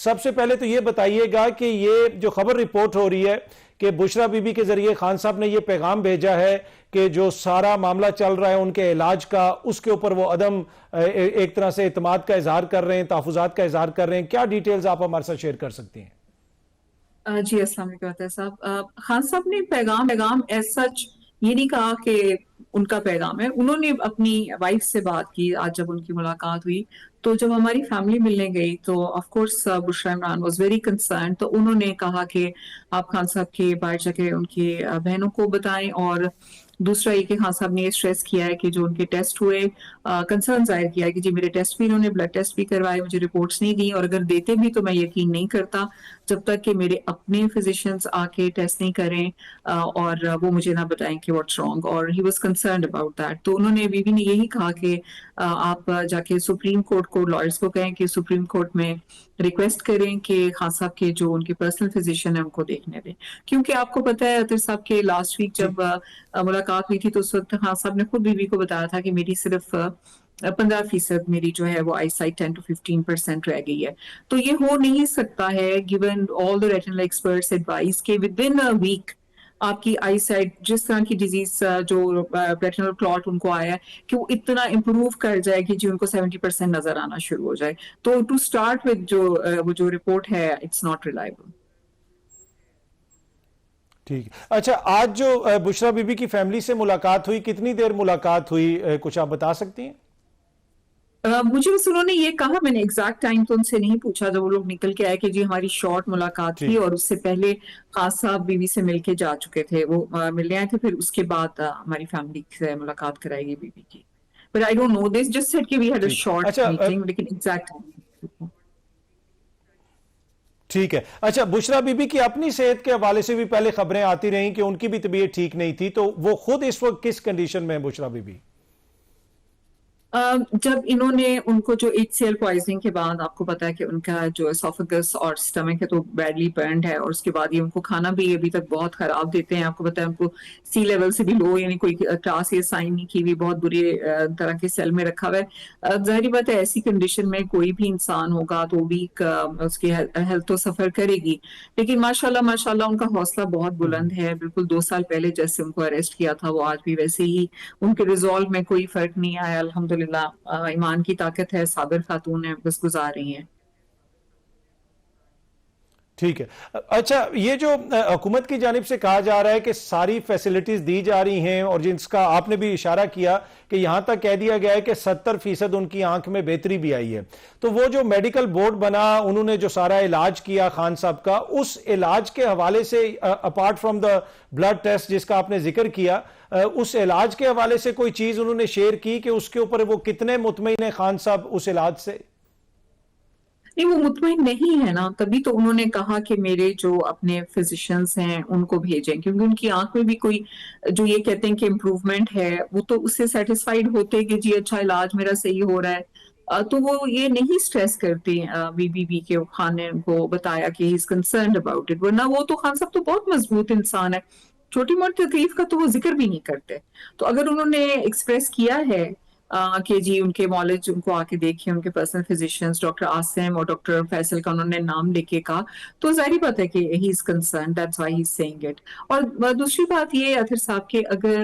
سب سے پہلے تو یہ بتائیے گا کہ یہ جو خبر رپورٹ ہو رہی ہے کہ بشرا بی بی کے ذریعے خان صاحب نے یہ پیغام بھیجا ہے کہ جو سارا معاملہ چل رہا ہے ان کے علاج کا، اس کے اوپر وہ عدم ایک طرح سے اعتماد کا اظہار کر رہے ہیں، تحفظات کا اظہار کر رہے ہیں، کیا ڈیٹیلز آپ ہمارے ساتھ شیئر کر سکتی ہیں؟ جی السلام علیکم عطیہ صاحب. خان صاحب نے پیغام ایز سچ یہ نہیں کہا کہ ان کا پیغام ہے. انہوں نے اپنی وائف سے بات کی آج جب ان کی ملاقات ہوئی، تو جب ہماری فیملی ملنے گئی تو of course Bushra Imran was very concerned. تو انہوں نے کہا کہ آپ خان صاحب کے باہر جا کے ان کی بہنوں کو بتائیں، اور دوسرا یہ کہ خان صاحب نے یہ اسٹریس کیا ہے کہ جو ان کے ٹیسٹ ہوئے، کنسرن ظاہر کیا ہے کہ جی میرے ٹیسٹ بھی، انہوں نے بلڈ ٹیسٹ بھی کروائے، مجھے رپورٹس نہیں دی، اور اگر دیتے بھی تو میں یقین نہیں کرتا جب تک کہ میرے اپنے فزیشینز آ کے ٹیسٹ نہیں کریں اور وہ مجھے نہ بتائیں کہ واٹس رانگ. اور he was concerned about that. تو انہوں نے بیوی نے یہی کہا کہ آپ جا کے سپریم کورٹ کو، لائرز کو کہیں کہ سپریم کورٹ میں ریکویسٹ کریں کہ خان صاحب کے جو ان کے پرسنل فزیشین ہیں ان کو دیکھنے دیں. کیونکہ آپ کو پتہ ہے عطیہ صاحب کے لاسٹ ویک جی جب ملاقات ہوئی تھی تو اس وقت خان صاحب نے خود بیوی کو بتایا تھا کہ میری صرف 15% میری جو ہے وہ آئی سائٹ 10 to 15% رہ گئی ہے. تو یہ ہو نہیں سکتا ہے given all the retinal experts advice کہ within a week آپ کی آئی سائٹ جس طرح کی ڈیزیز جو ریٹنل کلاٹ ان کو آیا ہے کہ وہ اتنا امپروو کر جائے کہ جی ان کو 70% نظر آنا شروع ہو جائے. تو ٹو اسٹارٹ وتھ جو رپورٹ ہے اٹس ناٹ ریلائبل. ٹھیک. اچھا، آج جو بشرا بی بی کی فیملی سے ملاقات ہوئی، کتنی دیر ملاقات ہوئی، کچھ آپ بتا سکتی ہیں؟ مجھے بس انہوں نے یہ کہا، میں نے ایگزیکٹ ٹائم تو ان سے نہیں پوچھا جب وہ لوگ نکل کے آئے، کہ جی ہماری شارٹ ملاقات تھی ٹھیک. اور اس سے پہلے خان صاحب بیوی سے مل کے جا چکے تھے. وہ ملنے آئے تھے، پھر اس کے بعد ہماری فیملی سے ملاقات کرائی گئی بیوی کی. But I don't know, this just said کہ وی ہیڈ اے ٹھیک. شارٹ اچھا میٹنگ، لیکن ایگزیکٹ ٹائم. ٹھیک ہے. اچھا، بشرا بی بی کی اپنی صحت کے حوالے سے بھی پہلے خبریں آتی رہیں کہ ان کی بھی طبیعت ٹھیک نہیں تھی، تو وہ خود اس وقت کس کنڈیشن میں ہے بشرا بی بی؟ جب انہوں نے ان کو جو HCl پوائزننگ کے بعد، آپ کو پتا ہے کہ ان کا جو اسوفیگس اور سٹمک ہے تو بیڈلی برنڈ ہے، اور اس کے بعد یہ ان کو کھانا بھی ابھی تک بہت خراب دیتے ہیں. آپ کو پتا ہے ان کو سی لیول سے بھی لو، یعنی کوئی کلاس یہ سائن نہیں کی ہوئی، بہت بری طرح کے سیل میں رکھا ہوا ہے. ظاہری بات ہے ایسی کنڈیشن میں کوئی بھی انسان ہوگا تو ویک اس کی ہیلتھ تو سفر کرے گی. لیکن ماشاءاللہ ان کا حوصلہ بہت بلند ہے. بالکل 2 سال پہلے جیسے ان کو اریسٹ کیا تھا وہ آج بھی ویسے ہی، ان کے ریزالو میں کوئی فرق نہیں آیا. الحمدللہ ایمان کی طاقت ہے، صابر خاتون ہے، بس گزار رہی ہیں. ٹھیک ہے. اچھا، یہ جو حکومت کی جانب سے کہا جا رہا ہے کہ ساری فیسلٹیز دی جا رہی ہیں، اور جس کا آپ نے بھی اشارہ کیا کہ یہاں تک کہہ دیا گیا ہے کہ 70% ان کی آنکھ میں بہتری بھی آئی ہے، تو وہ جو میڈیکل بورڈ بنا، انہوں نے جو سارا علاج کیا خان صاحب کا، اس علاج کے حوالے سے apart from the blood test جس کا آپ نے ذکر کیا، اس علاج کے حوالے سے کوئی چیز انہوں نے شیئر کی کہ اس کے اوپر وہ کتنے مطمئن ہیں خان صاحب اس علاج سے؟ نہیں، وہ مطمئن نہیں ہے نا، تبھی تو انہوں نے کہا کہ میرے جو اپنے فزیشنز ہیں ان کو بھیجیں، کیونکہ ان کی آنکھ میں بھی کوئی جو یہ کہتے ہیں کہ امپروومنٹ ہے، وہ تو اس سے سیٹسفائیڈ ہوتے کہ جی اچھا علاج میرا صحیح ہو رہا ہے. تو وہ یہ نہیں سٹریس کرتے بی بی کے خان نے ان کو بتایا کہ he is concerned about it. ورنہ وہ تو خان صاحب تو بہت مضبوط انسان ہے، چھوٹی موٹی تکلیف کا تو وہ ذکر بھی نہیں کرتے. تو اگر انہوں نے ایکسپریس کیا ہے کہ جی ان کے مالج ان کو آ کے دیکھیں، ان کے پرسنل فزیشینز ڈاکٹر عاصم اور ڈاکٹر فیصل کا انہوں نے نام لے کے کہا، تو ظاہری بات ہے کہ he is concern, that's why he is seeing it. اور دوسری بات یہ اطہر صاحب کہ اگر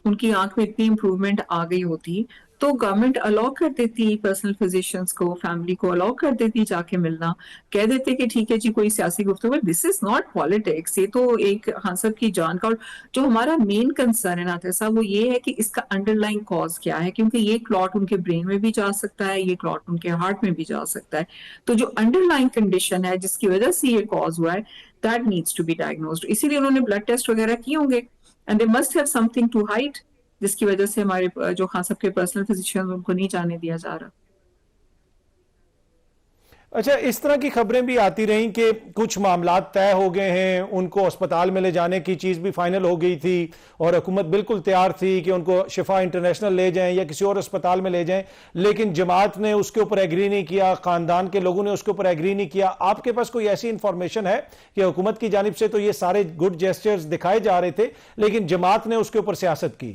ان کی آنکھ میں اتنی امپروومنٹ آ گئی ہوتی تو گورنمنٹ الاؤ کر دیتی پرسنل فزیشینز کو، فیملی کو الاؤ کر دیتی جا کے ملنا، کہہ دیتے کہ ٹھیک ہے جی کوئی سیاسی گفتگو. دس از ناٹ پالیٹکس، یہ تو ایک خان صاحب کی جان کا. اور جو ہمارا مین کنسرن ہے ناطق صاحب وہ یہ ہے کہ اس کا انڈر لائن کاز کیا ہے، کیونکہ یہ کلاٹ ان کے برین میں بھی جا سکتا ہے، یہ کلاٹ ان کے ہارٹ میں بھی جا سکتا ہے. تو جو انڈر لائن کنڈیشن ہے جس کی وجہ سے یہ کاز ہوا ہے، that needs to be diagnosed. اسی لیے انہوں نے بلڈ ٹیسٹ وغیرہ کیے ہوں گے، and they must have something to hide, جس کی وجہ سے ہمارے جو خان صاحب کے پرسنل فزیشین ان کو نہیں جانے دیا جا رہا. اچھا، اس طرح کی خبریں بھی آتی رہیں کہ کچھ معاملات طے ہو گئے ہیں، ان کو اسپتال میں لے جانے کی چیز بھی فائنل ہو گئی تھی، اور حکومت بالکل تیار تھی کہ ان کو شفا انٹرنیشنل لے جائیں یا کسی اور اسپتال میں لے جائیں، لیکن جماعت نے اس کے اوپر ایگری نہیں کیا، خاندان کے لوگوں نے اس کے اوپر ایگری نہیں کیا. آپ کے پاس کوئی ایسی انفارمیشن ہے کہ حکومت کی جانب سے تو یہ سارے گڈ جیسچرز دکھائے جا رہے تھے لیکن جماعت نے اس کے اوپر سیاست کی؟